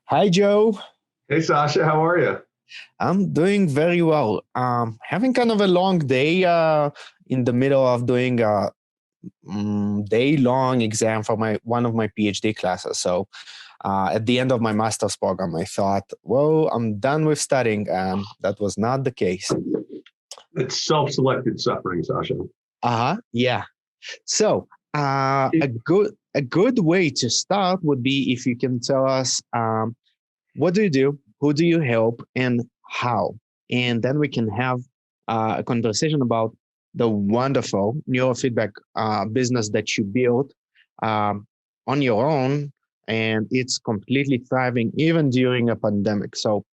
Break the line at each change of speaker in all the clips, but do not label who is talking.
Hi, Joe.
Hey, Sasha, how are you?
I'm doing very well. Having kind of a long day in the middle of doing a day-long exam for my one of my PhD classes. So at the end of my master's program, I thought, well, I'm done with studying, and that was not the case.
It's self-selected suffering, Sasha.
Yeah. So a good way to start would be if you can tell us what do you do, who do you help, and how, and then we can have a conversation about the wonderful neurofeedback business that you built on your own, and it's completely thriving even during a pandemic. So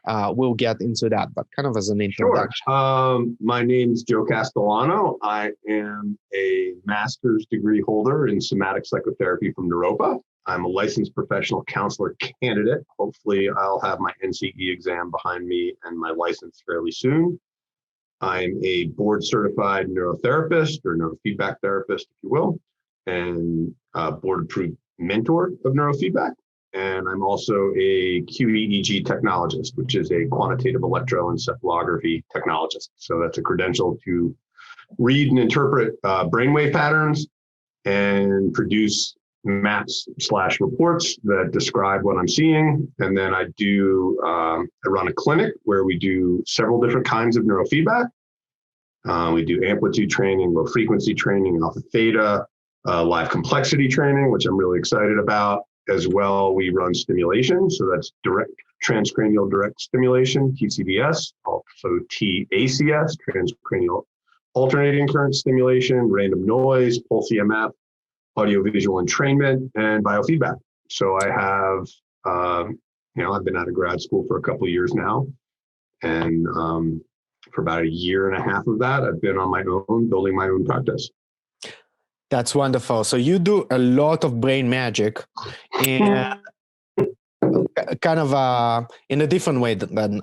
we'll get into that, but kind of as an
Sure.
introduction.
My name is Joe Castellano. I am a master's degree holder in somatic psychotherapy from Naropa. I'm a licensed professional counselor candidate. Hopefully, I'll have my NCE exam behind me and my license fairly soon. I'm a board certified neurotherapist or neurofeedback therapist, if you will, and board approved mentor of neurofeedback. And I'm also a QEEG technologist, which is a quantitative electroencephalography technologist. So that's a credential to read and interpret brainwave patterns and produce maps/reports that describe what I'm seeing. And then I run a clinic where we do several different kinds of neurofeedback. We do amplitude training, low frequency training, alpha theta, live complexity training, which I'm really excited about. As well, we run stimulation. So that's direct transcranial direct stimulation, TCDS, also TACS, transcranial alternating current stimulation, random noise, pulse EMF, audiovisual entrainment, and biofeedback. So I have, I've been out of grad school for a couple of years now. And for about a year and a half of that, I've been on my own, building my own practice.
That's wonderful. So you do a lot of brain magic, and kind of in a different way than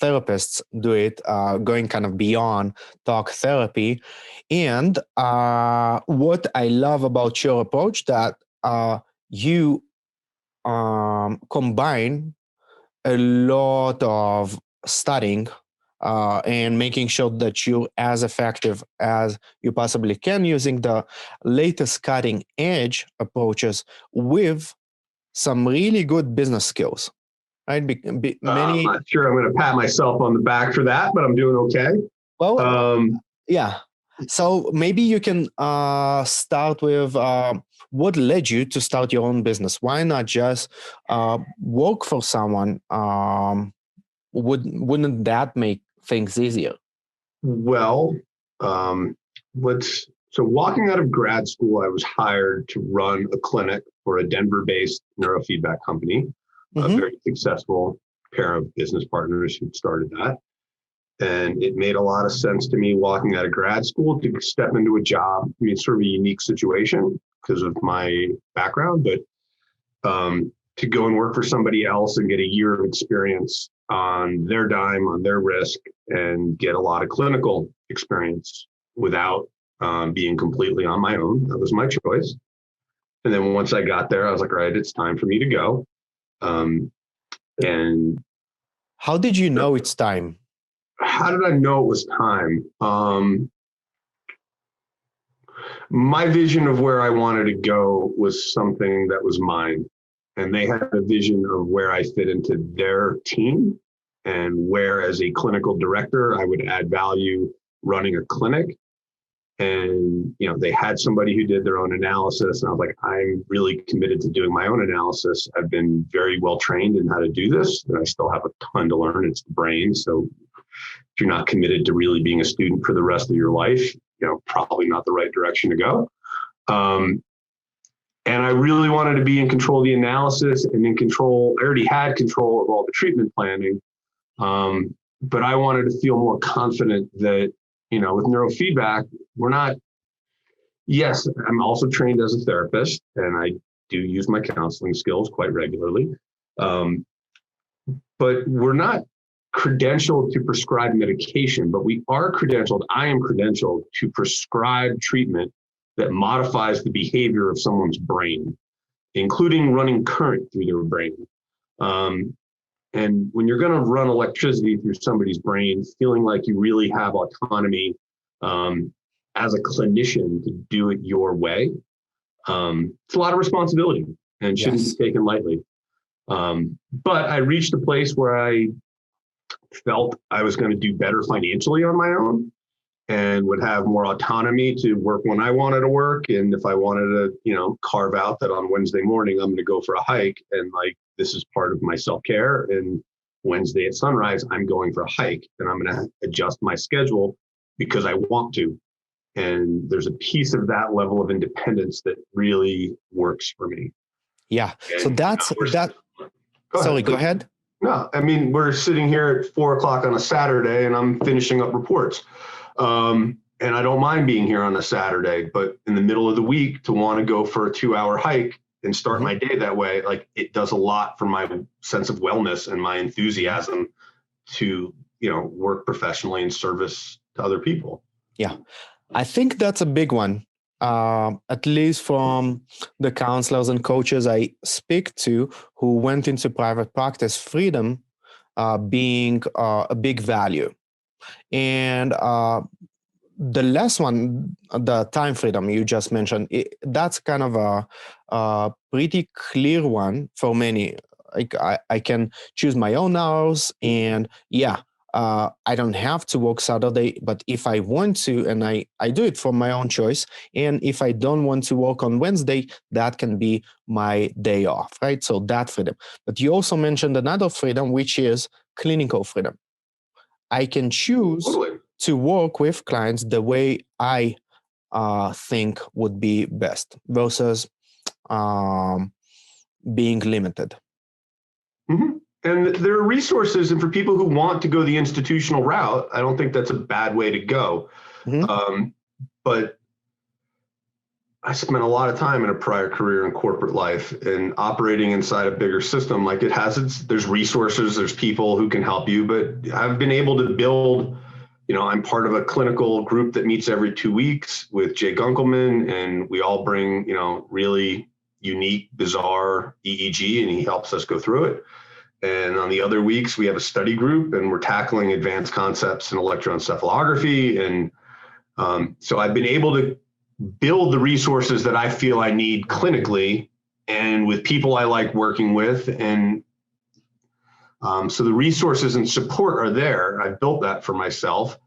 therapists do it, going kind of beyond talk therapy. And what I love about your approach that you combine a lot of studying and making sure that you're as effective as you possibly can using the latest cutting edge approaches with some really good business skills, right?
I'm not sure I'm going to pat myself on the back for that, but I'm doing okay.
Well, yeah. So maybe you can start with what led you to start your own business. Why not just work for someone? Wouldn't that make things easier?
Well, so walking out of grad school, I was hired to run a clinic for a Denver-based neurofeedback company, a very successful pair of business partners who started that. And it made a lot of sense to me walking out of grad school to step into a job. I mean, it's sort of a unique situation because of my background, but to go and work for somebody else and get a year of experience on their dime, on their risk, and get a lot of clinical experience without being completely on my own. That was my choice. And then once I got there, I was like, all right, it's time for me to go. And
how did you know it's time?
How did I know it was time? My vision of where I wanted to go was something that was mine. And they had a vision of where I fit into their team and where, as a clinical director, I would add value running a clinic. And, they had somebody who did their own analysis. And I was like, I'm really committed to doing my own analysis. I've been very well trained in how to do this, and I still have a ton to learn. It's the brain. So if you're not committed to really being a student for the rest of your life, probably not the right direction to go. And I really wanted to be in control of the analysis and in control. I already had control of all the treatment planning. But I wanted to feel more confident that, with neurofeedback, yes, I'm also trained as a therapist, and I do use my counseling skills quite regularly. But we're not credentialed to prescribe medication, but we are credentialed. I am credentialed to prescribe treatment that modifies the behavior of someone's brain, including running current through their brain. And when you're going to run electricity through somebody's brain, feeling like you really have autonomy as a clinician to do it your way, it's a lot of responsibility and shouldn't be taken lightly. But I reached a place where I felt I was going to do better financially on my own and would have more autonomy to work when I wanted to work. And if I wanted to, carve out that on Wednesday morning, I'm going to go for a hike, and like, this is part of my self-care. And Wednesday at sunrise, I'm going for a hike, and I'm going to adjust my schedule because I want to. And there's a piece of that level of independence that really works for me.
Yeah.
And,
so that's that. Go ahead.
No, I mean, we're sitting here at 4:00 on a Saturday and I'm finishing up reports. And I don't mind being here on a Saturday, but in the middle of the week to want to go for a 2-hour hike and start my day that way, like, it does a lot for my sense of wellness and my enthusiasm to, work professionally in service to other people.
Yeah, I think that's a big one. At least from the counselors and coaches I speak to who went into private practice, freedom being a big value. And the last one, the time freedom you just mentioned, that's kind of a pretty clear one for many. Like I can choose my own hours, and I don't have to work Saturday, but if I want to, and I do it for my own choice. And if I don't want to work on Wednesday, that can be my day off, right? So that freedom. But you also mentioned another freedom, which is clinical freedom. I can choose to work with clients the way I think would be best versus being limited.
Mm-hmm. And there are resources, and for people who want to go the institutional route, I don't think that's a bad way to go. But I spent a lot of time in a prior career in corporate life and operating inside a bigger system. Like, there's resources, there's people who can help you, but I've been able to build, I'm part of a clinical group that meets every 2 weeks with Jay Gunkelman, and we all bring, really unique, bizarre EEG, and he helps us go through it. And on the other weeks, we have a study group, and we're tackling advanced concepts in electroencephalography. And so I've been able to build the resources that I feel I need clinically and with people I like working with. And so the resources and support are there. I built that for myself.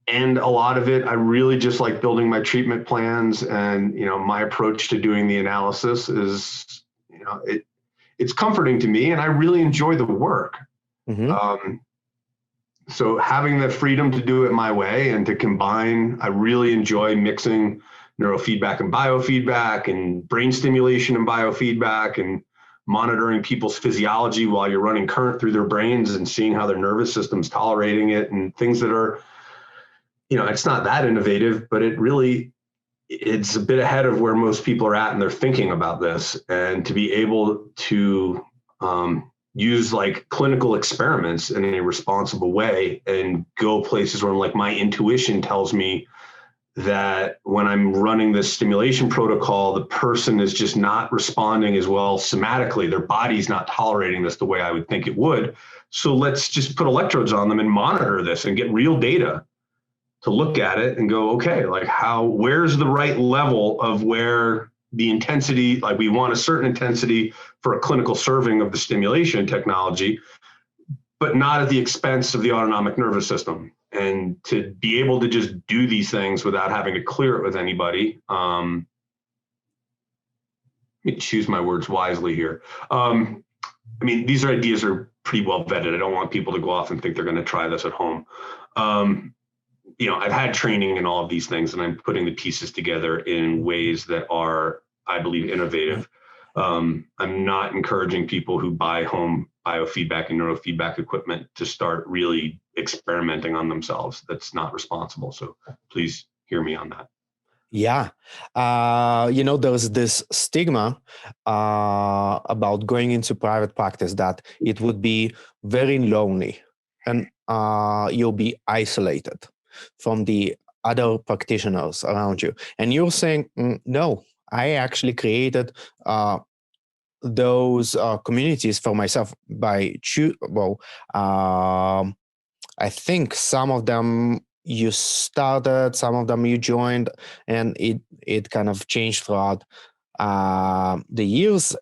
And a lot of it, I really just like building my treatment plans, and, my approach to doing the analysis is, it's comforting to me, and I really enjoy the work. So having the freedom to do it my way and to combine, I really enjoy mixing neurofeedback and biofeedback and brain stimulation and biofeedback and monitoring people's physiology while you're running current through their brains and seeing how their nervous system's tolerating it, and things that are, it's not that innovative, but it's a bit ahead of where most people are at and they're thinking about this. And to be able to use like clinical experiments in a responsible way and go places where, like, my intuition tells me that when I'm running this stimulation protocol, the person is just not responding as well somatically. Their body's not tolerating this the way I would think it would. So let's just put electrodes on them and monitor this and get real data to look at it and go, okay, like, where's the right level of where the intensity, like, we want a certain intensity for a clinical serving of the stimulation technology, but not at the expense of the autonomic nervous system. And to be able to just do these things without having to clear it with anybody. Let me choose my words wisely here. These ideas are pretty well vetted. I don't want people to go off and think they're going to try this at home. I've had training in all of these things, and I'm putting the pieces together in ways that are, I believe, innovative. I'm not encouraging people who buy home biofeedback and neurofeedback equipment to start really experimenting on themselves. That's not responsible. So please hear me on that.
Yeah. There's this stigma about going into private practice that it would be very lonely and you'll be isolated from the other practitioners around you. And you're saying, no, I actually created those communities for myself by I think some of them you started, some of them you joined, and it kind of changed throughout the years.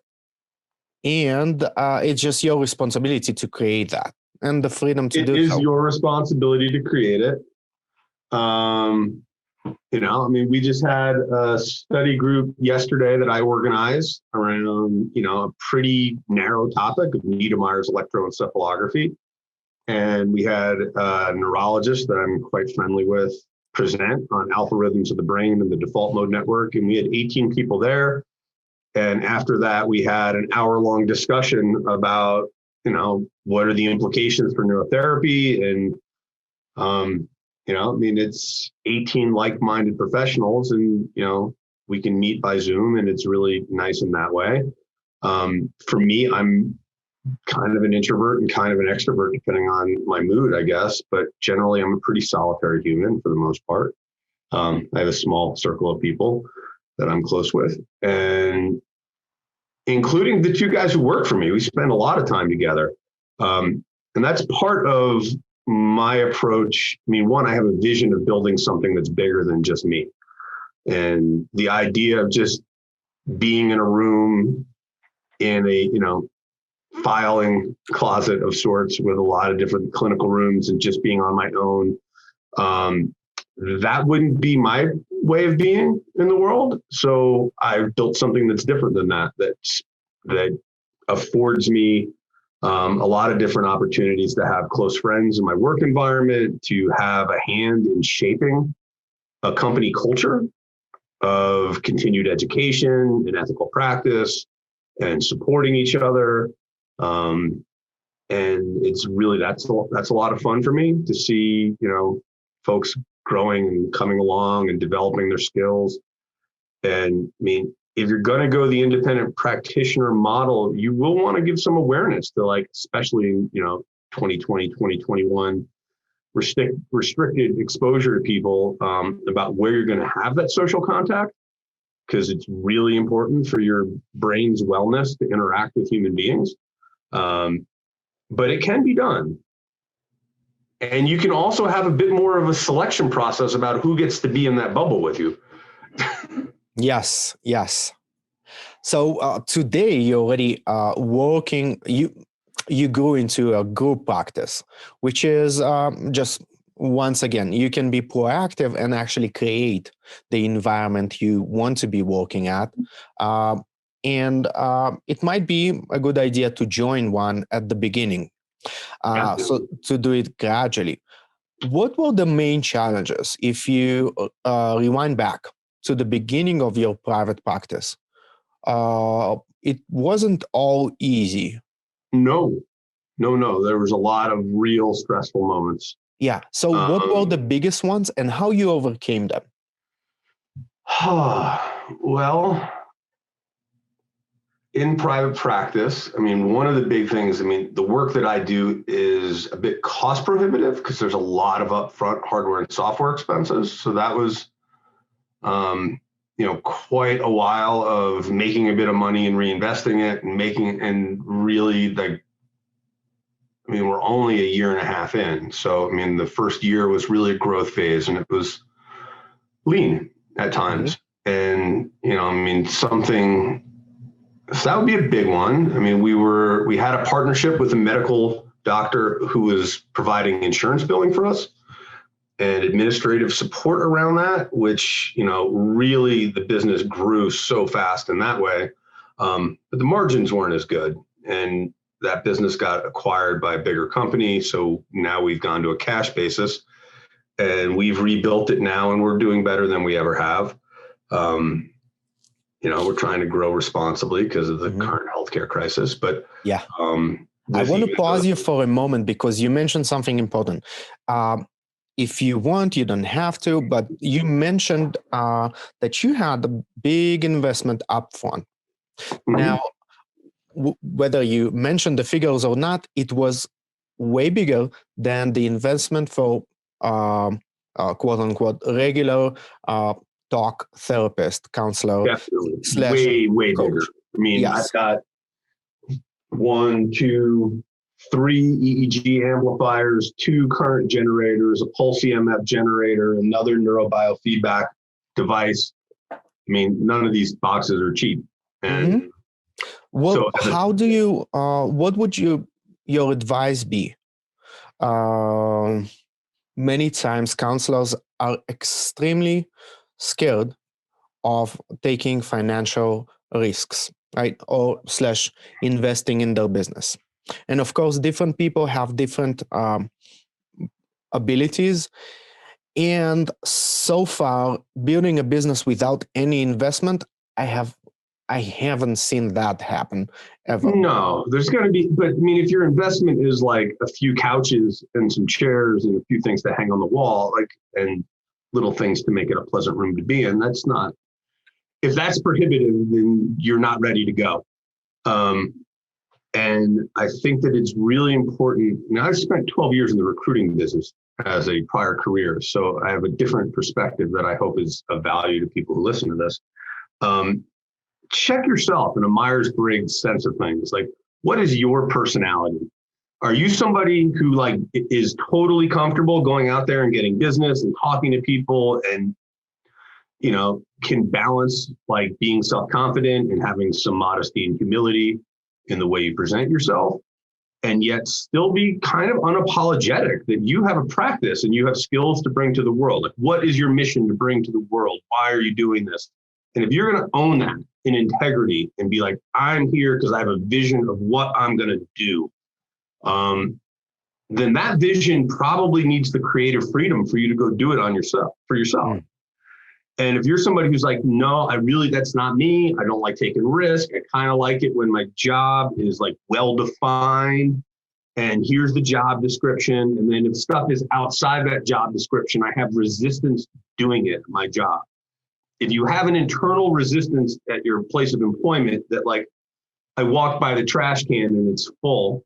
And it's just your responsibility to create that and the freedom to do so.
It is your responsibility to create it. We just had a study group yesterday that I organized around, a pretty narrow topic of Niedermeyer's electroencephalography. And we had a neurologist that I'm quite friendly with present on alpha rhythms of the brain and the default mode network. And we had 18 people there. And after that, we had an hour-long discussion about, what are the implications for neurotherapy? And, it's 18 like-minded professionals, and, we can meet by Zoom, and it's really nice in that way. For me, I'm kind of an introvert and kind of an extrovert, depending on my mood, I guess. But generally, I'm a pretty solitary human for the most part. I have a small circle of people that I'm close with, and including the two guys who work for me. We spend a lot of time together. And that's part of my approach. One, I have a vision of building something that's bigger than just me. And the idea of just being in a room in a, filing closet of sorts with a lot of different clinical rooms and just being on my own, that wouldn't be my way of being in the world. So I've built something that's different than that affords me a lot of different opportunities to have close friends in my work environment, to have a hand in shaping a company culture of continued education and ethical practice and supporting each other. And it's really, that's a lot of fun for me to see, folks growing and coming along and developing their skills. And if you're going to go the independent practitioner model, you will want to give some awareness to, especially in, 2020, 2021, restricted exposure to people about where you're going to have that social contact, because it's really important for your brain's wellness to interact with human beings. But it can be done. And you can also have a bit more of a selection process about who gets to be in that bubble with you.
Yes. So today you're already working, you go into a group practice, which is just, once again, you can be proactive and actually create the environment you want to be working at. And it might be a good idea to join one at the beginning. So to do it gradually. What were the main challenges if you rewind back to the beginning of your private practice? It wasn't all easy.
No. There was a lot of real stressful moments.
Yeah. So what were the biggest ones and how you overcame them?
Well, in private practice, one of the big things, the work that I do is a bit cost prohibitive because there's a lot of upfront hardware and software expenses. So that was, quite a while of making a bit of money and reinvesting it and really we're only a year and a half in. So, the first year was really a growth phase and it was lean at times. Mm-hmm. And, so that would be a big one. We had a partnership with a medical doctor who was providing insurance billing for us and administrative support around that, which, really the business grew so fast in that way. But the margins weren't as good. And that business got acquired by a bigger company. So now we've gone to a cash basis and we've rebuilt it now and we're doing better than we ever have. We're trying to grow responsibly because of the current healthcare crisis. But
yeah, I want to pause you for a moment because you mentioned something important. If you want, you don't have to, but you mentioned that you had a big investment upfront. Mm-hmm. Now, whether you mentioned the figures or not, it was way bigger than the investment for quote unquote regular talk therapist, counselor.
Definitely. Way
coach.
bigger.
Yes.
I've got 1, 2, 3 EEG amplifiers, 2 current generators, a pulse EMF generator, another neurobiofeedback device. I mean, none of these boxes are cheap. And
what would your advice be? Many times counselors are extremely scared of taking financial risks, right? Or / investing in their business. And of course, different people have different abilities. And so far, building a business without any investment, I haven't seen that happen ever.
No, there's going to be, but I mean, if your investment is like a few couches and some chairs and a few things to hang on the wall, like, and little things to make it a pleasant room to be in, that's not, if that's prohibitive, then you're not ready to go. And I think that it's really important. Now, I've spent 12 years in the recruiting business as a prior career, so I have a different perspective that I hope is of value to people who listen to this. Check yourself in a Myers-Briggs sense of things. Like, what is your personality? Are you somebody who like is totally comfortable going out there and getting business and talking to people and, you know, can balance like being self-confident and having some modesty and humility in the way you present yourself, and yet still be kind of unapologetic that you have a practice and you have skills to bring to the world? Like, what is your mission to bring to the world? Why are you doing this? And if you're going to own that in integrity and be like, I'm here because I have a vision of what I'm going to do, then that vision probably needs the creative freedom for you to go do it on yourself, for yourself. And if you're somebody who's like, no, that's not me. I don't like taking risk. I kind of like it when my job is like well-defined and here's the job description. And then if stuff is outside that job description, I have resistance doing it, my job. If you have an internal resistance at your place of employment that like, I walk by the trash can and it's full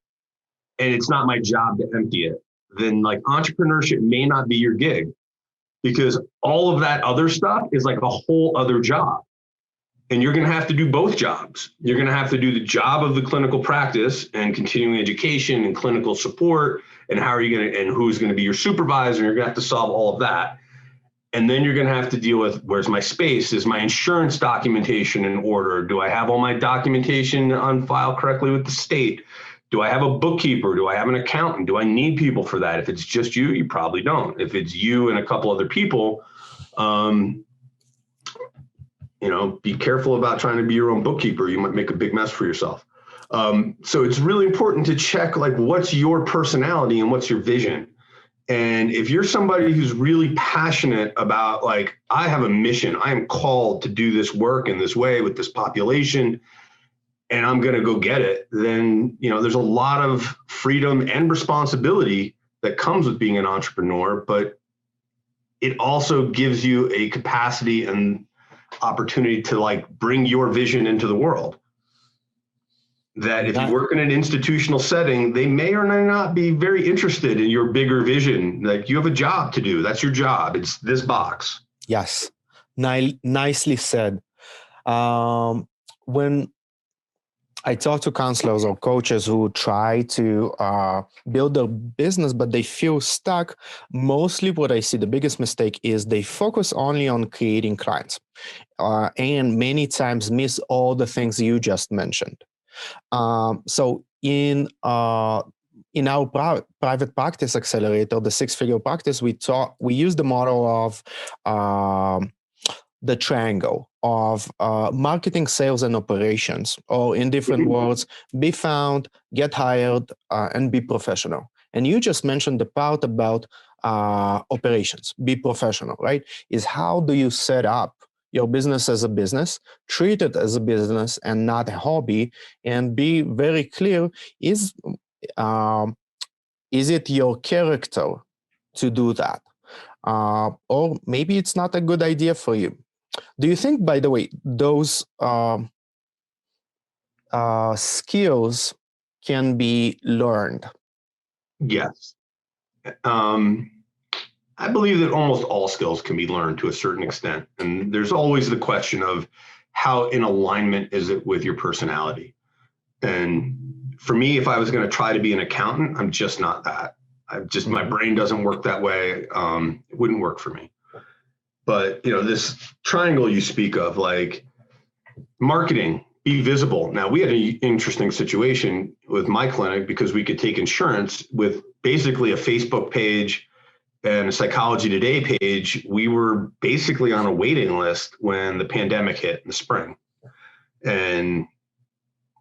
and it's not my job to empty it, then like entrepreneurship may not be your gig, because all of that other stuff is like a whole other job. And you're going to have to do both jobs. You're going to have to do the job of the clinical practice and continuing education and clinical support. And how are you going to, and who's going to be your supervisor? You're going to have to solve all of that. And then you're going to have to deal with, where's my space? Is my insurance documentation in order? Do I have all my documentation on file correctly with the state? Do I have a bookkeeper? Do I have an accountant? Do I need people for that? If it's just you, you probably don't. If it's you and a couple other people, be careful about trying to be your own bookkeeper. You might make a big mess for yourself. So it's really important to check like what's your personality and what's your vision. And if you're somebody who's really passionate about like, I have a mission, I am called to do this work in this way with this population, and I'm going to go get it, then, there's a lot of freedom and responsibility that comes with being an entrepreneur, but it also gives you a capacity and opportunity to like bring your vision into the world. That if you work in an institutional setting, they may or may not be very interested in your bigger vision. Like, you have a job to do. That's your job. It's this box.
Yes. Nicely said. When I talk to counselors or coaches who try to build their business, but they feel stuck, mostly what I see the biggest mistake is they focus only on creating clients and many times miss all the things you just mentioned. So in our private practice accelerator, the 6-figure practice, we use the model of the triangle of marketing, sales, and operations, or in different words, be found, get hired, and be professional. And you just mentioned the part about operations, be professional, right? Is how do you set up your business as a business, treat it as a business and not a hobby, and be very clear, is it your character to do that? Or maybe it's not a good idea for you. Do you think, by the way, those skills can be learned?
Yes. I believe that almost all skills can be learned to a certain extent. And there's always the question of how in alignment is it with your personality? And For me, if I was going to try to be an accountant, I'm just not that. My brain doesn't work that way. It wouldn't work for me. But, this triangle you speak of, like marketing, be visible. Now, we had an interesting situation with my clinic because we could take insurance with basically a Facebook page and a Psychology Today page. We were basically on a waiting list when the pandemic hit in the spring, and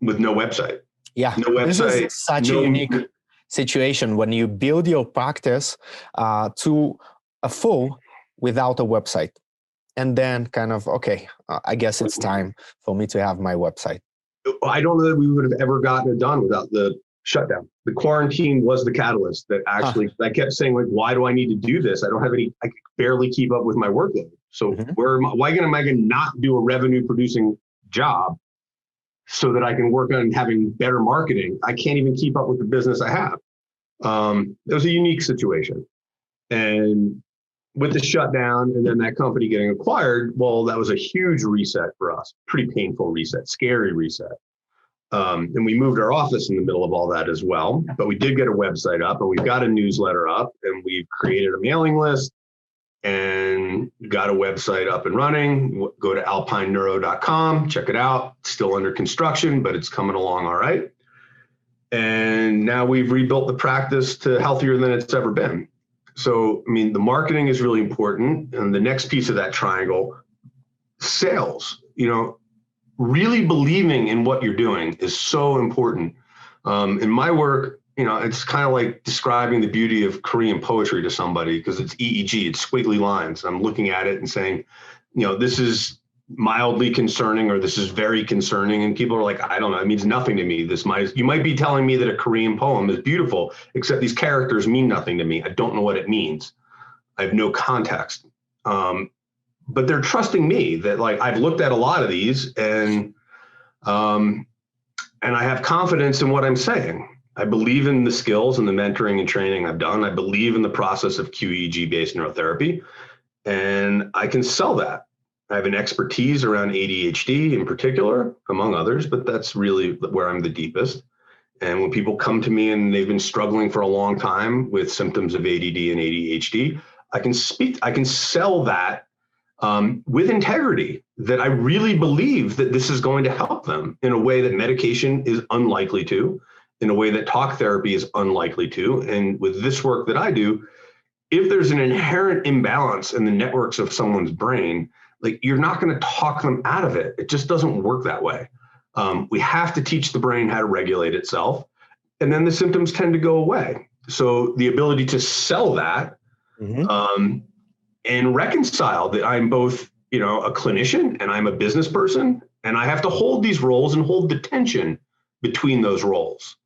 with no website.
Yeah,
no website.
This is such a unique situation when you build your practice to a full without a website. And then kind of, okay, I guess it's time for me to have my website.
I don't know that we would have ever gotten it done without the shutdown. The quarantine was the catalyst that actually, I kept saying, like, why do I need to do this? I can barely keep up with my workload. So why am I going to not do a revenue producing job so that I can work on having better marketing? I can't even keep up with the business I have. It was a unique situation. And with the shutdown and then that company getting acquired, well, that was a huge reset for us. Pretty painful reset, scary reset. And we moved our office in the middle of all that as well. But we did get a website up, and we've got a newsletter up, and we've created a mailing list and got a website up and running. Go to alpineneuro.com, check it out. It's still under construction, but it's coming along all right. And now we've rebuilt the practice to healthier than it's ever been. So, the marketing is really important. And the next piece of that triangle, sales, really believing in what you're doing is so important. In my work, it's kind of like describing the beauty of Korean poetry to somebody, because it's EEG, it's squiggly lines. I'm looking at it and saying, this is mildly concerning, or this is very concerning. And people are like, I don't know, it means nothing to me. You might be telling me that a Korean poem is beautiful, except these characters mean nothing to me. I don't know what it means. I have no context. But they're trusting me that, like, I've looked at a lot of these and I have confidence in what I'm saying. I believe in the skills and the mentoring and training I've done. I believe in the process of QEEG-based neurotherapy, and I can sell that. I have an expertise around ADHD in particular, among others, but that's really where I'm the deepest. And when people come to me and they've been struggling for a long time with symptoms of ADD and ADHD, I can sell that with integrity, that I really believe that this is going to help them in a way that medication is unlikely to, in a way that talk therapy is unlikely to. And with this work that I do, if there's an inherent imbalance in the networks of someone's brain, like, you're not going to talk them out of it. It just doesn't work that way. We have to teach the brain how to regulate itself, and then the symptoms tend to go away. So the ability to sell that and reconcile that I'm both, a clinician and I'm a business person, and I have to hold these roles and hold the tension between those roles.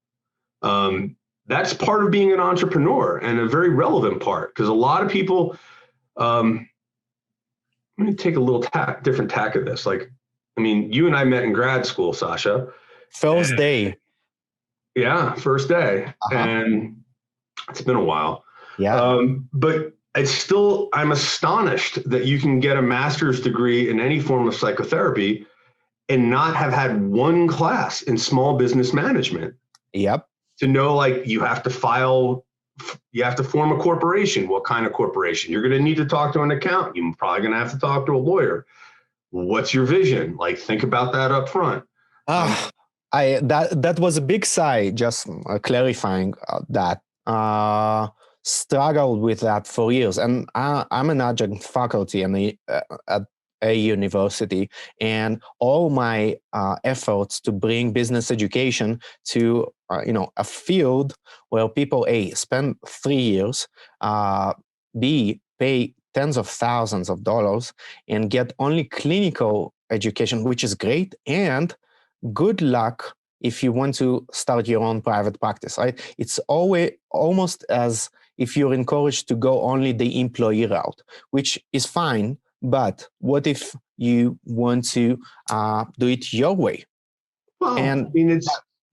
That's part of being an entrepreneur, and a very relevant part, because a lot of people, I'm going to take a little different tack of this. Like, you and I met in grad school, Sasha.
First day.
Yeah, first day. And it's been a while.
Yeah.
But I'm astonished that you can get a master's degree in any form of psychotherapy and not have had one class in small business management.
Yep.
To know, like, you have to form a corporation. What kind of corporation? You're going to need to talk to an accountant. You're probably going to have to talk to a lawyer. What's your vision? Like, think about that up front.
That was a big sigh, just clarifying that. Struggled with that for years. And I'm an adjunct faculty at a university, and all my efforts to bring business education to a field where people spend 3 years, pay tens of thousands of dollars and get only clinical education, which is great, and good luck if you want to start your own private practice, right? It's always almost as if you're encouraged to go only the employee route, which is fine. But what if you want to do it your way?
Well,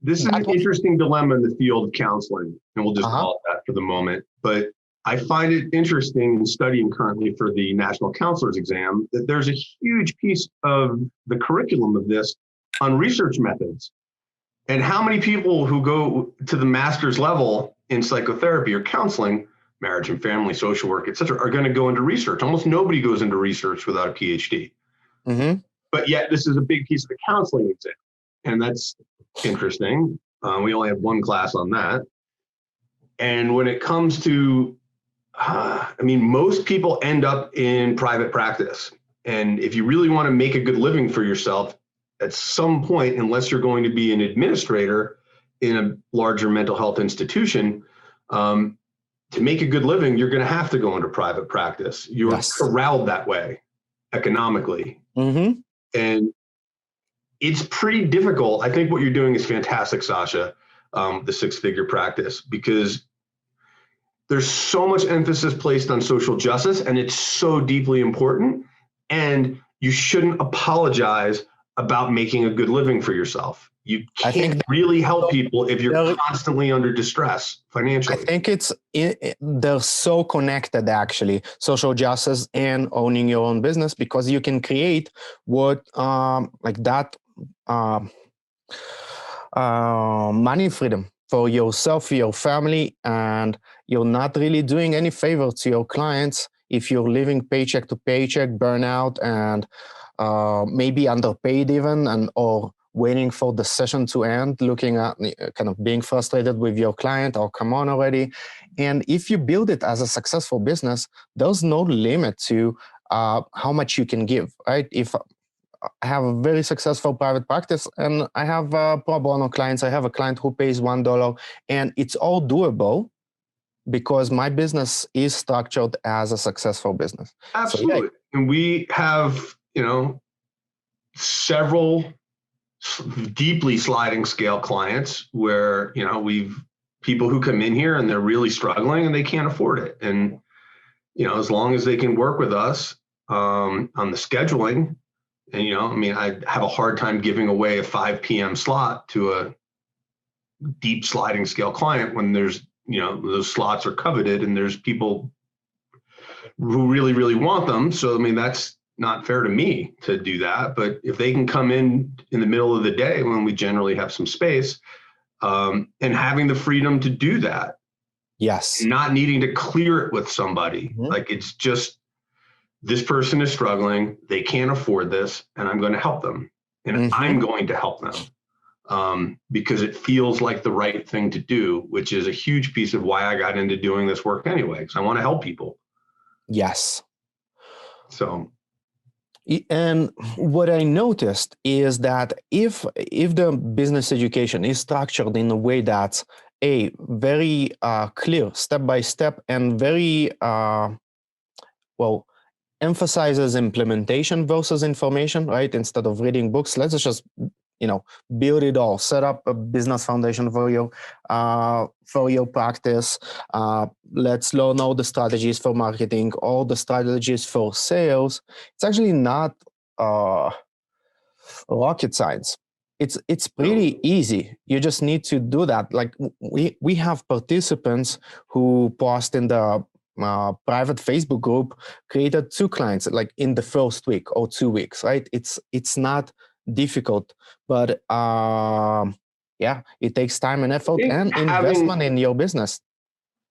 this is an interesting dilemma in the field of counseling, and we'll just call it that for the moment. But I find it interesting in studying currently for the National Counselor's Exam that there's a huge piece of the curriculum of this on research methods. And how many people who go to the master's level in psychotherapy or counseling, marriage and family, social work, et cetera, are going to go into research? Almost nobody goes into research without a PhD.
Mm-hmm.
But yet this is a big piece of the counseling exam. And that's interesting. We only have one class on that. And when it comes to, most people end up in private practice. And if you really want to make a good living for yourself, at some point, unless you're going to be an administrator in a larger mental health institution, to make a good living, you're going to have to go into private practice. You're corralled that way economically.
Mm-hmm.
And it's pretty difficult. I think what you're doing is fantastic, Sasha, the six-figure practice, because there's so much emphasis placed on social justice, and it's so deeply important. And you shouldn't apologize about making a good living for yourself. You can't really help people if you're constantly under distress financially.
I think they're so connected, actually, social justice and owning your own business, because you can create money freedom for yourself, your family, and you're not really doing any favor to your clients if you're living paycheck to paycheck, burnout, and maybe underpaid even, or waiting for the session to end, looking at kind of being frustrated with your client, or come on already. And if you build it as a successful business, there's no limit to how much you can give, right? If I have a very successful private practice and I have pro bono clients, I have a client who pays $1, and it's all doable because my business is structured as a successful business.
Absolutely. So, yeah. And we have, several deeply sliding scale clients where, we've people who come in here and they're really struggling and they can't afford it. And, as long as they can work with us on the scheduling, and I have a hard time giving away a 5 p.m. slot to a deep sliding scale client when there's, those slots are coveted and there's people who really, really want them. So, that's not fair to me to do that. But if they can come in the middle of the day when we generally have some space, and having the freedom to do that.
Yes.
Not needing to clear it with somebody. Mm-hmm. Like it's just, this person is struggling, they can't afford this, and I'm going to help them. And mm-hmm. I'm going to help them because it feels like the right thing to do, which is a huge piece of why I got into doing this work anyway, because I want to help people.
Yes.
So.
And what I noticed is that if the business education is structured in a way that's very clear, step by step, and very emphasizes implementation versus information, right? Instead of reading books, let's just build it all, set up a business foundation for your practice. Let's learn all the strategies for marketing, all the strategies for sales. It's actually not rocket science. It's pretty easy. You just need to do that. Like we have participants who post in the private Facebook group, created 2 clients like in the first week or 2 weeks, right? It's not difficult, but it takes time and effort and investment in your business.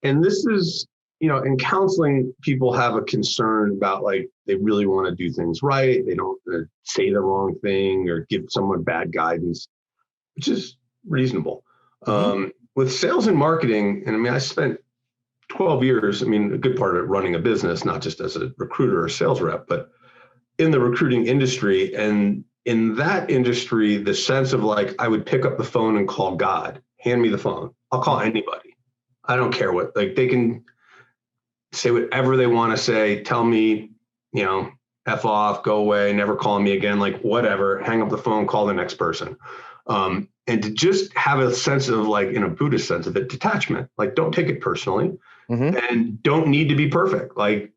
And this is, in counseling, people have a concern about like they really want to do things right. They don't say the wrong thing or give someone bad guidance, which is reasonable. Mm-hmm. With sales and marketing, and I spent 12 years, a good part of it running a business, not just as a recruiter or sales rep, but in the recruiting industry. And in that industry, the sense of like, I would pick up the phone and call God, hand me the phone. I'll call anybody. I don't care what, like they can say whatever they want to say, tell me, F off, go away, never call me again, like whatever, hang up the phone, call the next person. And to just have a sense of like, in a Buddhist sense of it, detachment, like don't take it personally. Mm-hmm. And don't need to be perfect. Like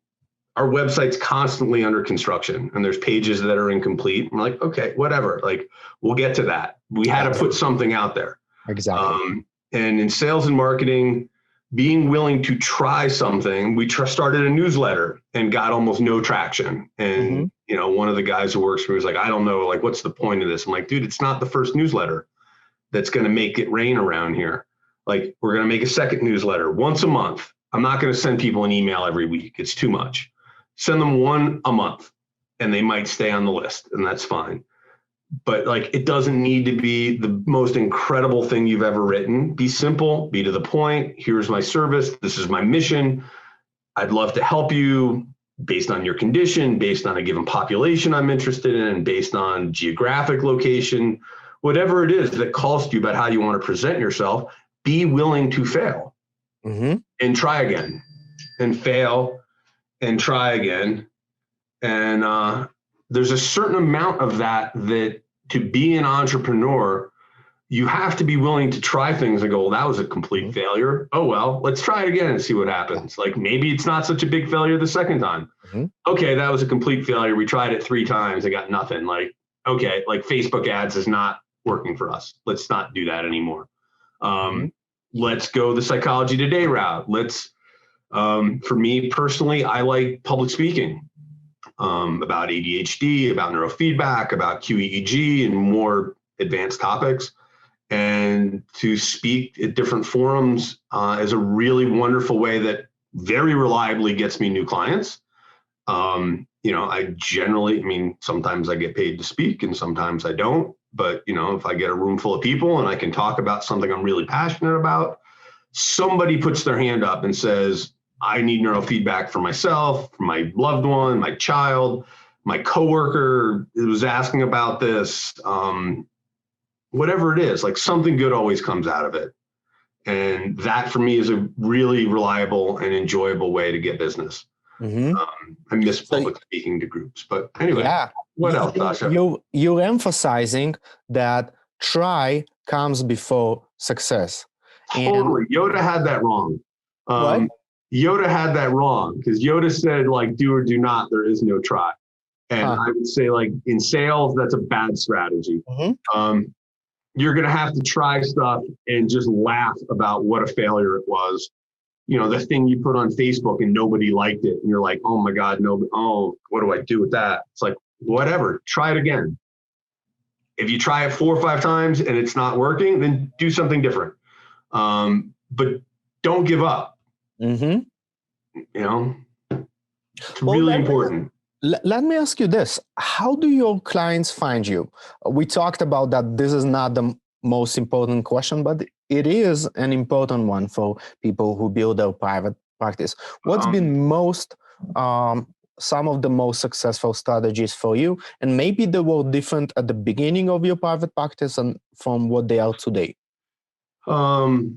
our website's constantly under construction and there's pages that are incomplete. I'm like, okay, whatever. Like we'll get to that. We had to put something out there.
Exactly.
And in sales and marketing, being willing to try something, we started a newsletter and got almost no traction. And, one of the guys who works for me was like, I don't know, like, what's the point of this? I'm like, dude, it's not the first newsletter. that's going to make it rain around here. Like, we're going to make a second newsletter once a month. I'm not going to send people an email every week. It's too much. Send them one a month and they might stay on the list, and that's fine. But like, it doesn't need to be the most incredible thing you've ever written. Be simple, be to the point. Here's my service. This is my mission. I'd love to help you based on your condition, based on a given population I'm interested in, based on geographic location, whatever it is that calls to you about how you want to present yourself. Be willing to fail and try again, and fail and try again. And there's a certain amount of that to be an entrepreneur, you have to be willing to try things and go, well, that was a complete failure. Oh, well, let's try it again and see what happens. Like, maybe it's not such a big failure the second time. Okay, that was a complete failure. We tried it 3 times and got nothing. Like, okay, like Facebook ads is not working for us. Let's not do that anymore. Let's go the Psychology Today route. For me personally, I like public speaking. About ADHD, about neurofeedback, about QEEG, and more advanced topics. And to speak at different forums is a really wonderful way that very reliably gets me new clients. Sometimes I get paid to speak and sometimes I don't. But, if I get a room full of people and I can talk about something I'm really passionate about, somebody puts their hand up and says, I need neurofeedback for myself, for my loved one, my child, my coworker was asking about this, whatever it is, like, something good always comes out of it. And that for me is a really reliable and enjoyable way to get business. I miss public speaking to groups, but anyway, what else, Sasha?
You're emphasizing that try comes before success.
Totally. Yoda had that wrong.
What?
Yoda had that wrong, because Yoda said, like, do or do not, there is no try. And I would say, like, in sales, that's a bad strategy. You're going to have to try stuff and just laugh about what a failure it was. The thing you put on Facebook and nobody liked it. And you're like, oh my God, what do I do with that? It's like, whatever, try it again. If you try it 4 or 5 times and it's not working, then do something different. But don't give up. It's really important.
Let me ask you this. How do your clients find you? We talked about that this is not the most important question, but it is an important one for people who build their private practice. What's been some of the most successful strategies for you? And maybe they were different at the beginning of your private practice and from what they are today.
Well,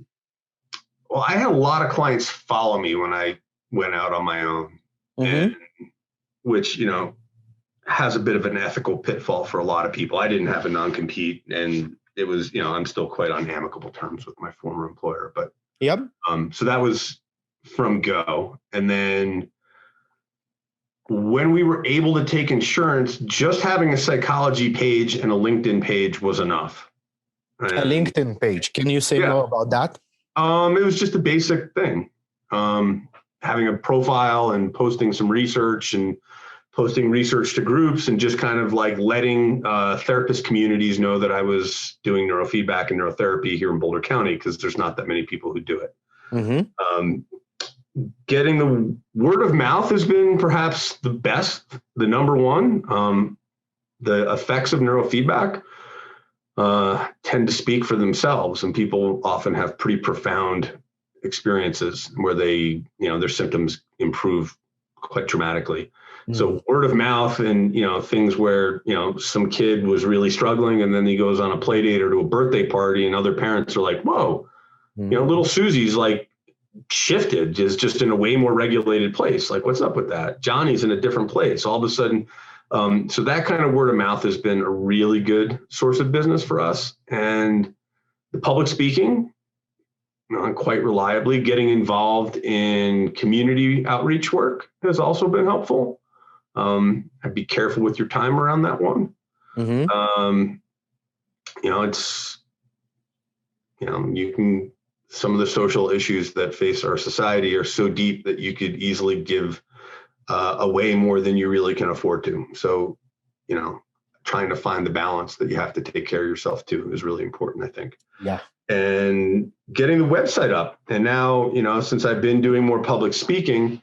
I had a lot of clients follow me when I went out on my own, which, has a bit of an ethical pitfall for a lot of people. I didn't have a non-compete, and it was, I'm still quite on amicable terms with my former employer, but so that was from go. And then when we were able to take insurance, just having a psychology page and a LinkedIn page was enough.
A LinkedIn page. Can you say more about that?
It was just a basic thing. Having a profile and posting some research and posting research to groups, and just kind of like letting therapist communities know that I was doing neurofeedback and neurotherapy here in Boulder County, because there's not that many people who do it. Getting the word of mouth has been perhaps the best, the number one. The effects of neurofeedback tend to speak for themselves, and people often have pretty profound experiences where they, their symptoms improve quite dramatically. So word of mouth, and, things where, some kid was really struggling and then he goes on a play date or to a birthday party and other parents are like, whoa, little Susie's like shifted, is just in a way more regulated place. Like, what's up with that? Johnny's in a different place all of a sudden. So that kind of word of mouth has been a really good source of business for us. And the public speaking, quite reliably, getting involved in community outreach work has also been helpful. I'd be careful with your time around that one. Some of the social issues that face our society are so deep that you could easily give away more than you really can afford to. So, trying to find the balance that you have to take care of yourself too is really important, I think.
Yeah.
And getting the website up. And now, since I've been doing more public speaking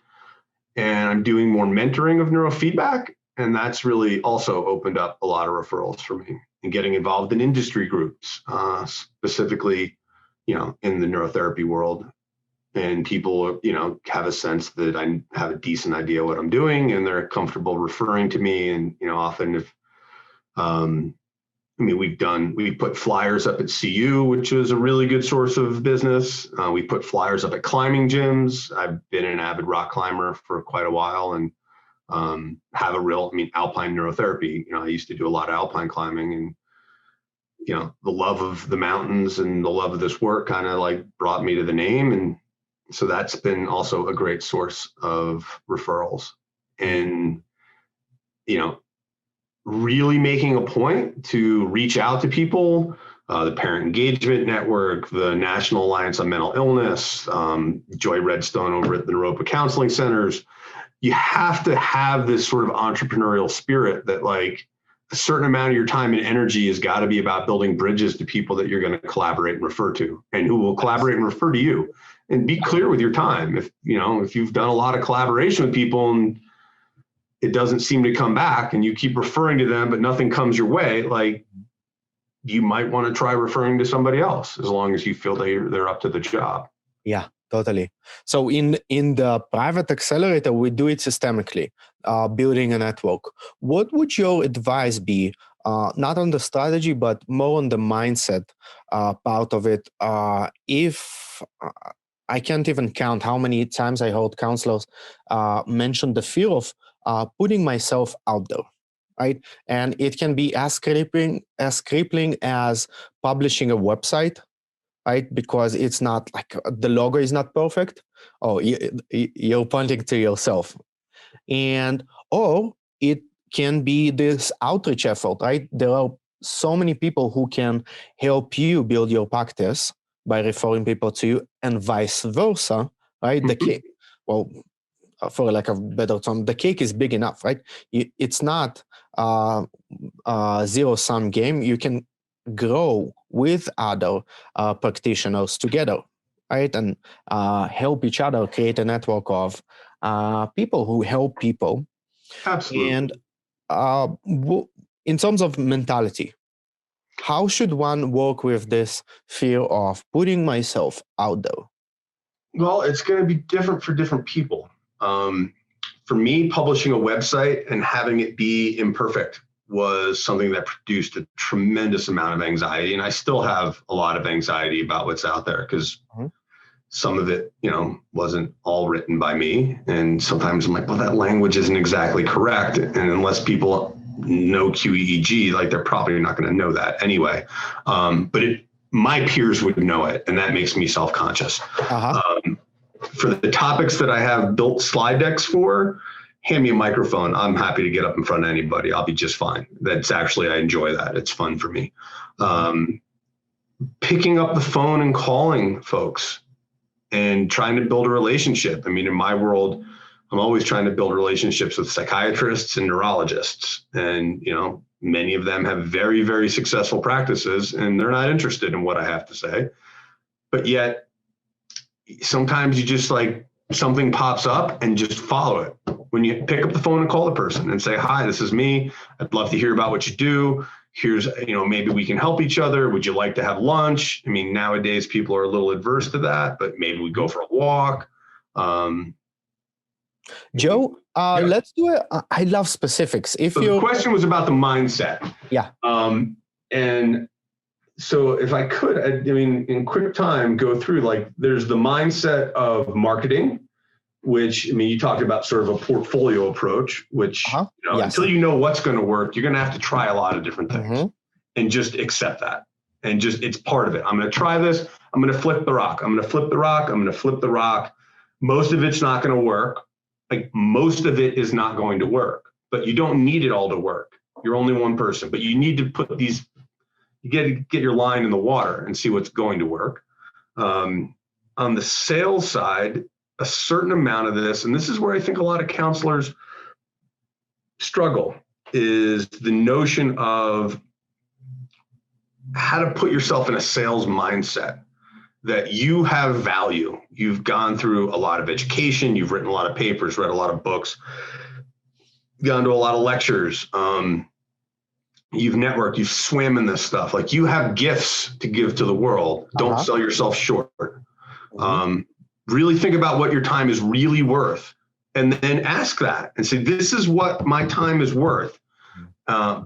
and I'm doing more mentoring of neurofeedback, and that's really also opened up a lot of referrals for me, and getting involved in industry groups, specifically, in the neurotherapy world. And people, have a sense that I have a decent idea what I'm doing, and they're comfortable referring to me. And, often if, we put flyers up at CU, which is a really good source of business. We put flyers up at climbing gyms. I've been an avid rock climber for quite a while, and have a real, alpine neurotherapy. I used to do a lot of alpine climbing, and, the love of the mountains and the love of this work kind of like brought me to the name. And so that's been also a great source of referrals. And, really making a point to reach out to people, the Parent Engagement Network, the National Alliance on Mental Illness, Joy Redstone over at the Naropa Counseling Centers. You have to have this sort of entrepreneurial spirit that, like, a certain amount of your time and energy has got to be about building bridges to people that you're going to collaborate and refer to, and who will collaborate and refer to you. And be clear with your time. If you've done a lot of collaboration with people and it doesn't seem to come back, and you keep referring to them, but nothing comes your way, like, you might want to try referring to somebody else, as long as you feel they're up to the job.
Yeah, totally. So in the private accelerator, we do it systemically, building a network. What would your advice be, not on the strategy, but more on the mindset part of it? If I can't even count how many times I heard counselors mention the fear of putting myself out there, right? And it can be as crippling as publishing a website, right? Because it's not like the logo is not perfect. Oh, you're pointing to yourself. Or it can be this outreach effort, right? There are so many people who can help you build your practice by referring people to you, and vice versa, right? For lack of a better term, the cake is big enough, right? It's not a zero-sum game. You can grow with other practitioners together, right? And help each other create a network of people who help people.
Absolutely.
And in terms of mentality, how should one work with this fear of putting myself out there?
Well, it's going to be different for different people. For me, publishing a website and having it be imperfect was something that produced a tremendous amount of anxiety. And I still have a lot of anxiety about what's out there, because some of it, wasn't all written by me. And sometimes I'm like, well, that language isn't exactly correct. And unless people know QEEG, like, they're probably not going to know that anyway. But my peers would know it, and that makes me self-conscious. For the topics that I have built slide decks for, hand me a microphone. I'm happy to get up in front of anybody. I'll be just fine. I enjoy that. It's fun for me. Picking up the phone and calling folks and trying to build a relationship. In my world, I'm always trying to build relationships with psychiatrists and neurologists. And, many of them have very, very successful practices, and they're not interested in what I have to say. But yet, sometimes you just, like, something pops up and just follow it. When you pick up the phone and call the person and say, hi, this is me. I'd love to hear about what you do. Here's, maybe we can help each other. Would you like to have lunch? Nowadays people are a little adverse to that, but maybe we go for a walk.
Joe, let's do it. I love specifics.
The question was about the mindset.
Yeah.
And so if I could, in quick time, go through, like, there's the mindset of marketing, which, you talked about sort of a portfolio approach, which, until you know what's going to work, you're going to have to try a lot of different things, and just accept that. And just, it's part of it. I'm going to try this. I'm going to flip the rock. I'm going to flip the rock. I'm going to flip the rock. Most of it's not going to work. Like, most of it is not going to work, but you don't need it all to work. You're only one person, but you need to put these, you get your line in the water and see what's going to work. On the sales side, a certain amount of this, and this is where I think a lot of counselors struggle. is the notion of how to put yourself in a sales mindset, that you have value. You've gone through a lot of education. You've written a lot of papers, read a lot of books, gone to a lot of lectures. You've networked, you've swam in this stuff. Like, you have gifts to give to the world. Don't sell yourself short. Really think about what your time is really worth, and then ask that and say, this is what my time is worth,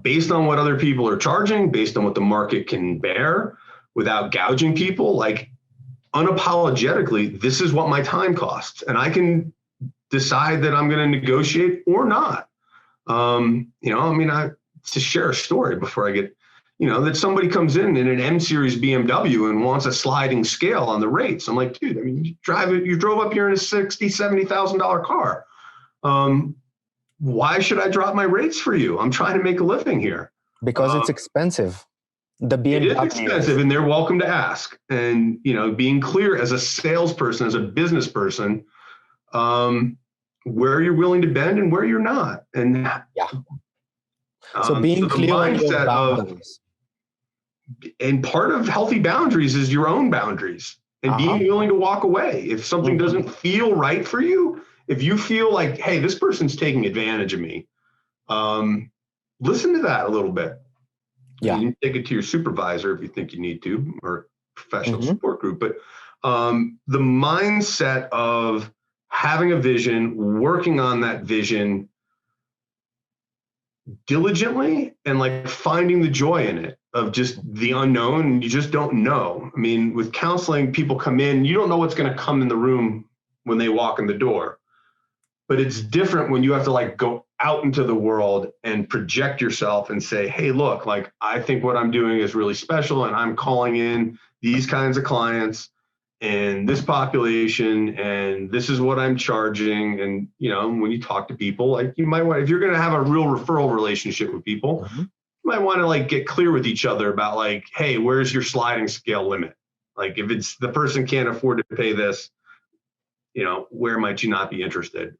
based on what other people are charging, based on what the market can bear, without gouging people. Like, unapologetically, this is what my time costs, and I can decide that I'm going to negotiate or not. To share a story before I get, that somebody comes in an M series BMW and wants a sliding scale on the rates. I'm like, dude, I mean, you drove up here in a $60,000-$70,000 car. Why should I drop my rates for you? I'm trying to make a living here.
Because it's expensive. The BMW
it is expensive, and they're welcome to ask. And, being clear as a salesperson, as a business person, where you're willing to bend and where you're not. And
so being clear on your boundaries.
And part of healthy boundaries is your own boundaries, and being willing to walk away. If something doesn't feel right for you, if you feel like, hey, this person's taking advantage of me, listen to that a little bit.
Yeah.
You can take it to your supervisor if you think you need to, or professional support group. But the mindset of having a vision, working on that vision diligently, and like finding the joy in it, of just the unknown, and you just don't know. I mean, with counseling, people come in, you don't know what's going to come in the room when they walk in the door. But it's different when you have to like go out into the world and project yourself and say, hey, look, like, I think what I'm doing is really special, and I'm calling in these kinds of clients and this population, and this is what I'm charging. And, when you talk to people, like, you might want, if you're going to have a real referral relationship with people, you might want to like get clear with each other about like, hey, where's your sliding scale limit? Like, if it's the person can't afford to pay this, where might you not be interested?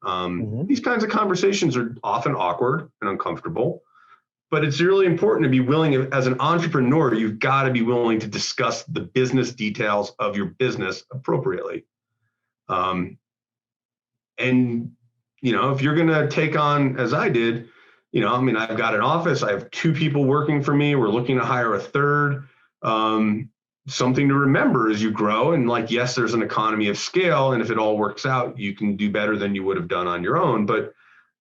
These kinds of conversations are often awkward and uncomfortable, but it's really important to be willing. As an entrepreneur, you've got to be willing to discuss the business details of your business appropriately. And, if you're going to take on, as I did, I've got an office, I have 2 people working for me. We're looking to hire a third. Something to remember as you grow, and like, yes, there's an economy of scale, and if it all works out, you can do better than you would have done on your own. But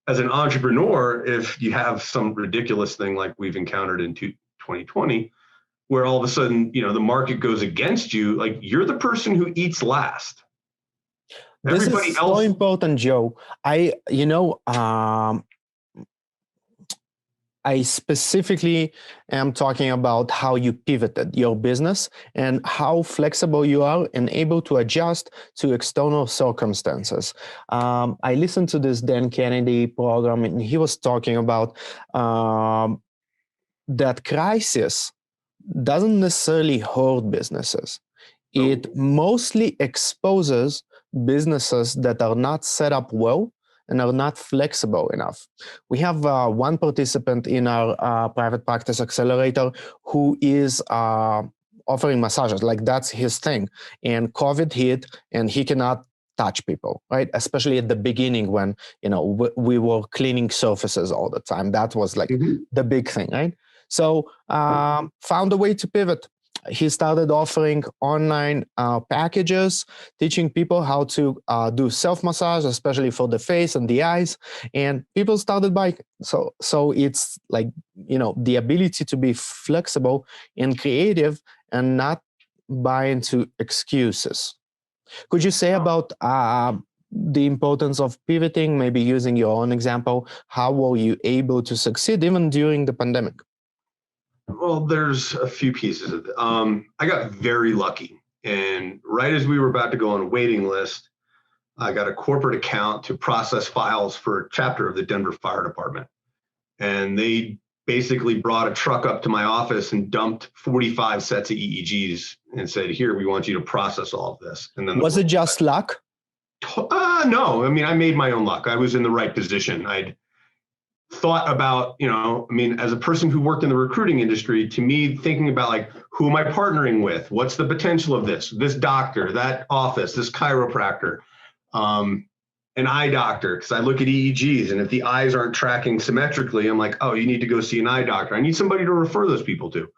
as an entrepreneur, if you have some ridiculous thing like we've encountered in 2020, where all of a sudden, the market goes against you, like, you're the person who eats last.
This
Everybody
is
else.
so important, Joe. I specifically am talking about how you pivoted your business and how flexible you are and able to adjust to external circumstances. I listened to this Dan Kennedy program, and he was talking about that crisis doesn't necessarily hurt businesses. It mostly exposes businesses that are not set up well and are not flexible enough. We have one participant in our private practice accelerator who is offering massages, like that's his thing. And COVID hit, and he cannot touch people, right? Especially at the beginning when, we were cleaning surfaces all the time. That was like the big thing, right? So found a way to pivot. He started offering online packages, teaching people how to do self-massage, especially for the face and the eyes, and people started buying. So it's like, the ability to be flexible and creative and not buy into excuses. Could you say about the importance of pivoting, maybe using your own example? How were you able to succeed even during the pandemic?
Well, there's a few pieces of it. I got very lucky. And right as we were about to go on a waiting list, I got a corporate account to process files for a chapter of the Denver Fire Department. And they basically brought a truck up to my office and dumped 45 sets of EEGs and said, here, we want you to process all of this. And then
was it just luck?
No, I mean, I made my own luck. I was in the right position. thought about, as a person who worked in the recruiting industry, to me, thinking about like, who am I partnering with? What's the potential of this doctor, that office, this chiropractor, an eye doctor, because I look at EEGs, and if the eyes aren't tracking symmetrically, I'm like, oh, you need to go see an eye doctor. I need somebody to refer those people to.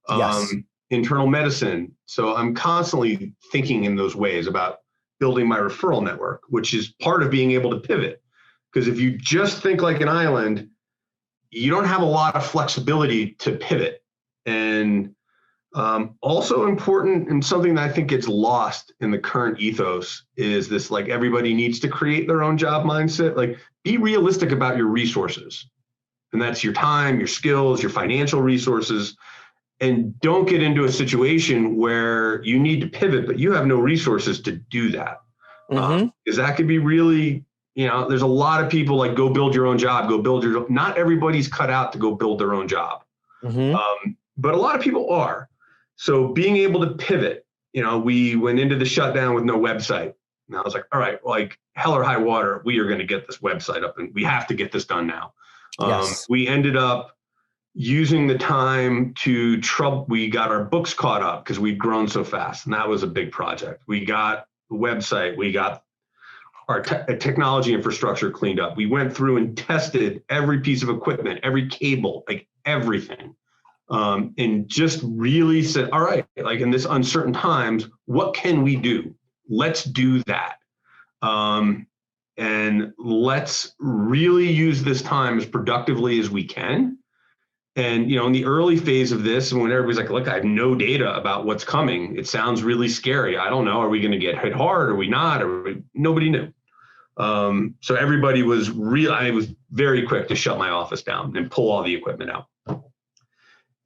Yes.
Internal medicine. So I'm constantly thinking in those ways about building my referral network, which is part of being able to pivot. Because if you just think like an island, you don't have a lot of flexibility to pivot. And also important, and something that I think gets lost in the current ethos, is this like everybody needs to create their own job mindset. Like, be realistic about your resources. And that's your time, your skills, your financial resources. And don't get into a situation where you need to pivot, but you have no resources to do that. Because that could be really, there's a lot of people like, go build your own job, not everybody's cut out to go build their own job. But a lot of people are. So being able to pivot, we went into the shutdown with no website. And I was like, all right, like hell or high water, we are going to get this website up, and we have to get this done now.
Yes.
We ended up using the time we got our books caught up because we'd grown so fast. And that was a big project. We got the website, we got our technology infrastructure cleaned up. We went through and tested every piece of equipment, every cable, like everything. And just really said, all right, like in this uncertain times, what can we do? Let's do that. And let's really use this time as productively as we can. And, in the early phase of this, when everybody's like, look, I have no data about what's coming, it sounds really scary. I don't know. Are we going to get hit hard? Are we not? Nobody knew. So everybody was I was very quick to shut my office down and pull all the equipment out.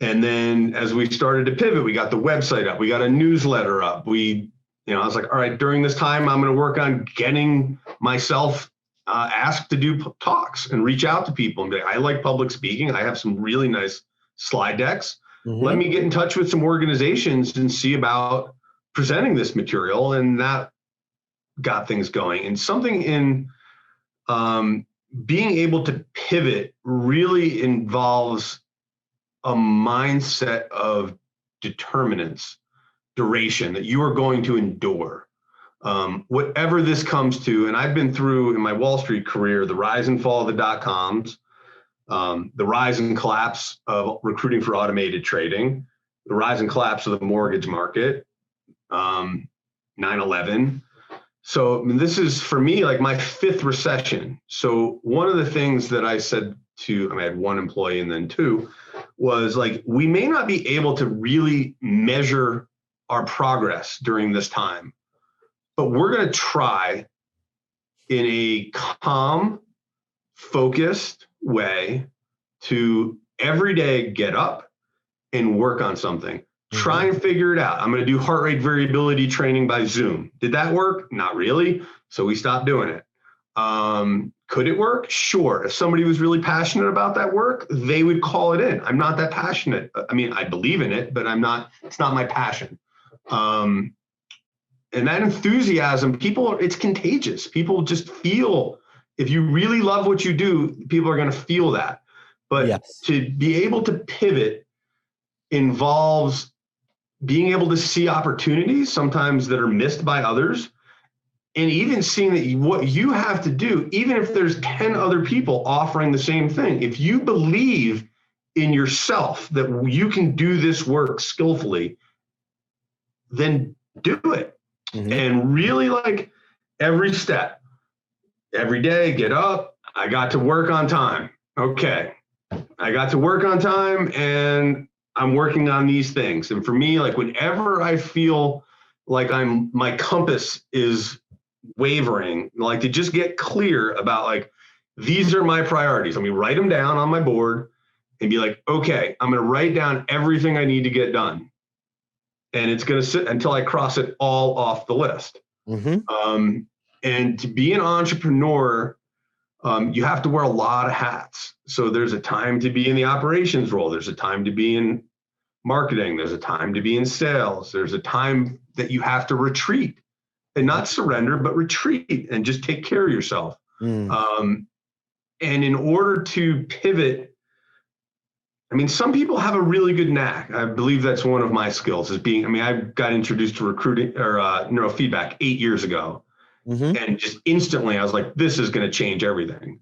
And then as we started to pivot, we got the website up, we got a newsletter up. I was like, all right, during this time, I'm going to work on getting myself asked to do talks and reach out to people and be like, I like public speaking. I have some really nice slide decks. Let me get in touch with some organizations and see about presenting this material. And that got things going. And something in being able to pivot really involves a mindset of determinants, duration, that you are going to endure. Whatever this comes to, and I've been through in my Wall Street career, the rise and fall of the dot-coms, the rise and collapse of recruiting for automated trading, the rise and collapse of the mortgage market, 9/11. So this is, for me, like my fifth recession. So one of the things that I said I had one employee and then two, was like, we may not be able to really measure our progress during this time, but we're going to try in a calm, focused way to every day get up and work on something. Try and figure it out. I'm going to do heart rate variability training by Zoom. Did that work? Not really. So we stopped doing it. Could it work? Sure. If somebody was really passionate about that work, they would call it in. I'm not that passionate. I mean, I believe in it, but it's not my passion. And that enthusiasm, it's contagious. People just feel, if you really love what you do, people are going to feel that. But to be able to pivot involves being able to see opportunities sometimes that are missed by others. And even seeing that what you have to do, even if there's 10 other people offering the same thing, if you believe in yourself that you can do this work skillfully, then do it. And really, like, every step, every day, get up. I got to work on time. Okay. I got to work on time, and I'm working on these things. And for me, like, whenever I feel like my compass is wavering, like, to just get clear about, like, these are my priorities. Let me write them down on my board and be like, okay, I'm going to write down everything I need to get done. And it's going to sit until I cross it all off the list. And to be an entrepreneur, you have to wear a lot of hats. So there's a time to be in the operations role. There's a time to be in marketing. There's a time to be in sales. There's a time that you have to retreat and not surrender, but retreat and just take care of yourself. And in order to pivot, I mean, some people have a really good knack. I believe that's one of my skills is being, I mean, I got introduced to recruiting or neurofeedback 8 years ago. And just instantly I was like, this is going to change everything.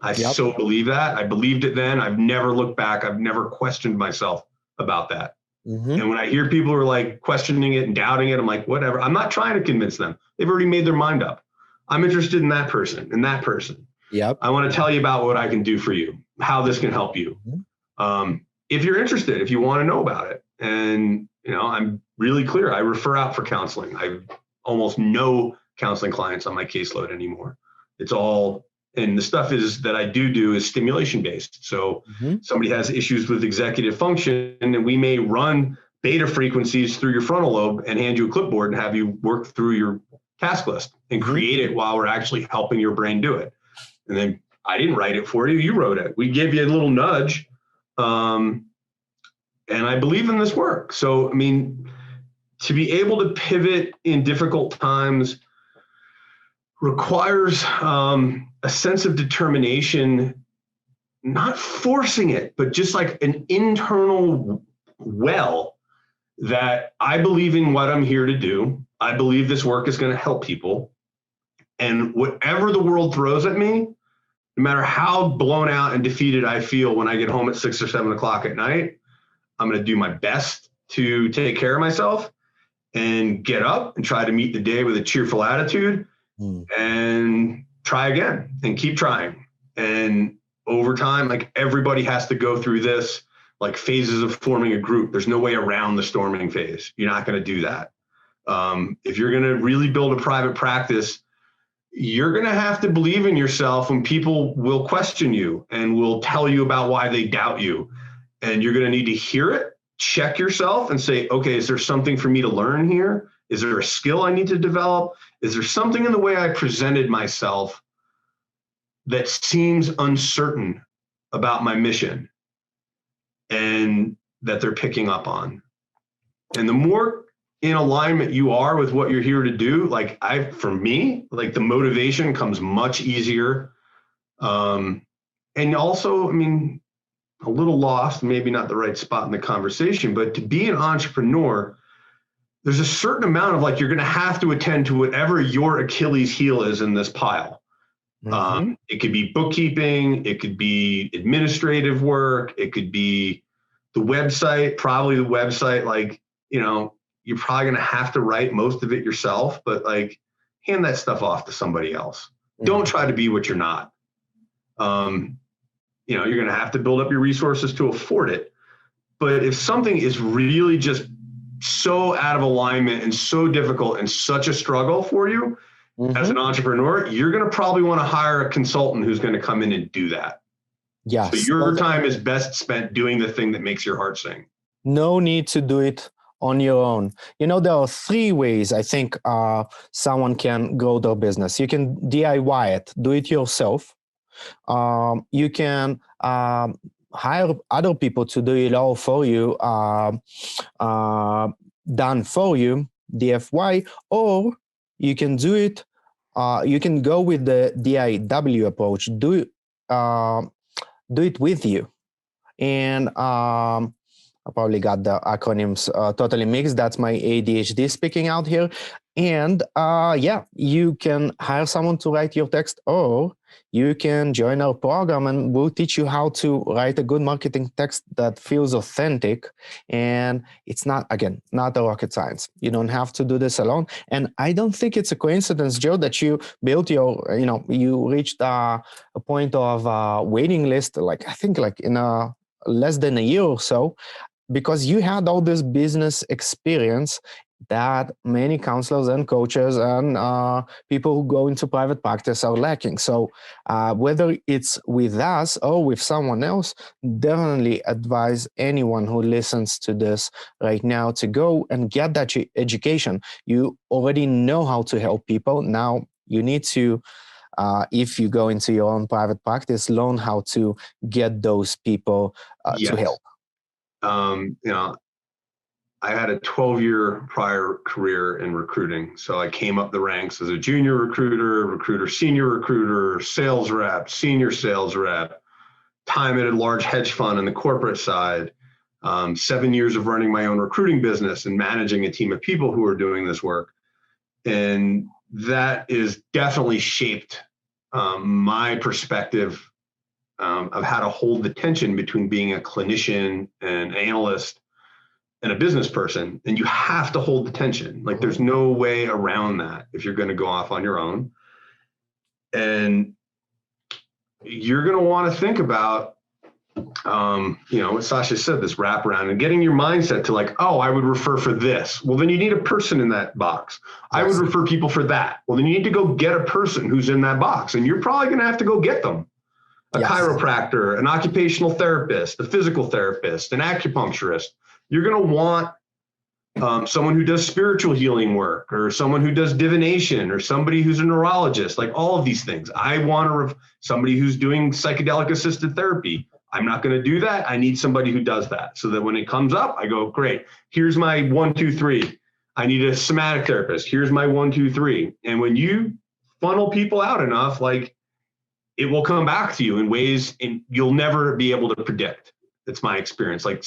I so believe that. I believed it then. I've never looked back. I've never questioned myself about that. And when I hear people are like questioning it and doubting it, I'm like, whatever. I'm not trying to convince them. They've already made their mind up. I'm interested in that person and that person. I want to tell you about what I can do for you, how this can help you. If you're interested, if you want to know about it. And, you know, I'm really clear. I refer out for counseling. I almost no counseling clients on my caseload anymore. It's all, and the stuff is that I do is stimulation based. So somebody has issues with executive function and we may run beta frequencies through your frontal lobe and hand you a clipboard and have you work through your task list and create it while we're actually helping your brain do it. And then I didn't write it for you, you wrote it. We gave you a little nudge. And I believe in this work. So, I mean, to be able to pivot in difficult times requires a sense of determination, not forcing it, but just like an internal well that I believe in what I'm here to do. I believe this work is going to help people. And whatever the world throws at me, no matter how blown out and defeated I feel when I get home at 6 or 7 o'clock at night, I'm going to do my best to take care of myself and get up and try to meet the day with a cheerful attitude and try again and keep trying. And over time, like everybody has to go through this, like phases of forming a group. There's no way around the storming phase. You're not going to do that. If you're going to really build a private practice, you're going to have to believe in yourself when people will question you and will tell you about why they doubt you. And you're going to need to hear it, check yourself and say, okay, is there something for me to learn here? Is there a skill I need to develop? Is there something in the way I presented myself that seems uncertain about my mission and that they're picking up on? And the more in alignment you are with what you're here to do, like for me, like the motivation comes much easier. And also, I mean, a little lost, maybe not the right spot in the conversation, but to be an entrepreneur, there's a certain amount of like, you're going to have to attend to whatever your Achilles heel is in this pile. It could be bookkeeping, it could be administrative work, it could be the website, probably the website, like, you know, you're probably going to have to write most of it yourself, but like hand that stuff off to somebody else. Don't try to be what you're not. You know, you're going to have to build up your resources to afford it. But if something is really just so out of alignment and so difficult and such a struggle for you as an entrepreneur, you're going to probably want to hire a consultant who's going to come in and do that.
Yes.
So your time is best spent doing the thing that makes your heart sing.
No need to do it on your own. You know, there are 3 ways I think someone can grow their business. You can DIY it, do it yourself. You can hire other people to do it all for you, done for you, DFY, or you can do it, you can go with the DIW approach, do it with you. And I probably got the acronyms totally mixed. That's my ADHD speaking out here. And yeah, you can hire someone to write your text, or you can join our program and we'll teach you how to write a good marketing text that feels authentic. And it's not, again, not a rocket science. You don't have to do this alone. And I don't think it's a coincidence, Joe, that you built your, you know, you reached a point of waiting list, like I think like in less than a year or so, because you had all this business experience that many counselors and coaches and people who go into private practice are lacking. So whether it's with us or with someone else, definitely advise anyone who listens to this right now to go and get that education. You already know how to help people. Now you need to, if you go into your own private practice, learn how to get those people to help.
You know, I had a 12-year prior career in recruiting. So I came up the ranks as a junior recruiter, senior recruiter, sales rep, senior sales rep, time at a large hedge fund on the corporate side, 7 years of running my own recruiting business and managing a team of people who are doing this work. And that is definitely shaped my perspective of how to hold the tension between being a clinician and analyst and a business person. And you have to hold the tension. Like there's no way around that if you're going to go off on your own. And you're going to want to think about, what Sasha said, this wraparound and getting your mindset to like, oh, I would refer for this. Well, then you need a person in that box. Yes. I would refer people for that. Well, then you need to go get a person who's in that box, and you're probably going to have to go get them. A chiropractor, an occupational therapist, a physical therapist, an acupuncturist. You're going to want someone who does spiritual healing work, or someone who does divination, or somebody who's a neurologist, like all of these things. I want somebody who's doing psychedelic assisted therapy. I'm not going to do that. I need somebody who does that, so that when it comes up, I go, great, here's my 1, 2, 3. I need a somatic therapist. Here's my 1, 2, 3. And when you funnel people out enough, like, it will come back to you in ways you'll never be able to predict. That's my experience. Like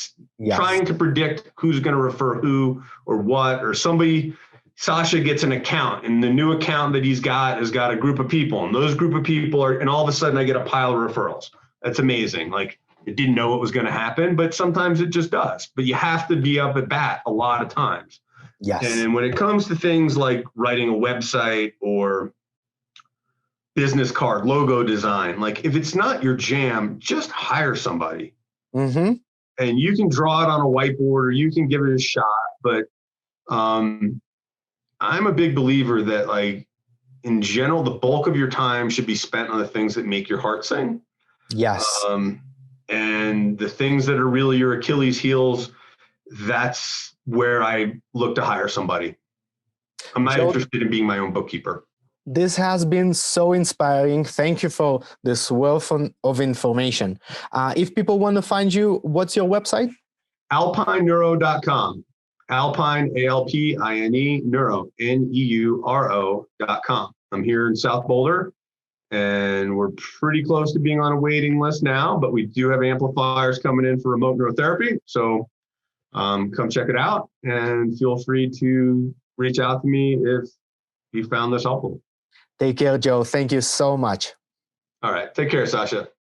trying to predict who's going to refer who or what, or somebody, Sasha gets an account, and the new account that he's got has got a group of people, and those group of people and all of a sudden I get a pile of referrals. That's amazing. Like it didn't know what was going to happen, but sometimes it just does. But you have to be up at bat a lot of times. Yes. And when it comes to things like writing a website or business card, logo design, like if it's not your jam, just hire somebody. Mm-hmm. And you can draw it on a whiteboard or you can give it a shot. But I'm a big believer that, like, in general, the bulk of your time should be spent on the things that make your heart sing. Yes. And the things that are really your Achilles heels, that's where I look to hire somebody. I'm not interested in being my own bookkeeper.
This has been so inspiring. Thank you for this wealth of information. If people want to find you, what's your website?
alpineneuro.com. Alpine, A-L-P-I-N-E, neuro, N-E-U-R-O.com. I'm here in South Boulder, and we're pretty close to being on a waiting list now, but we do have amplifiers coming in for remote neurotherapy. So come check it out, and feel free to reach out to me if you found this helpful.
Take care, Joe. Thank you so much.
All right. Take care, Sasha.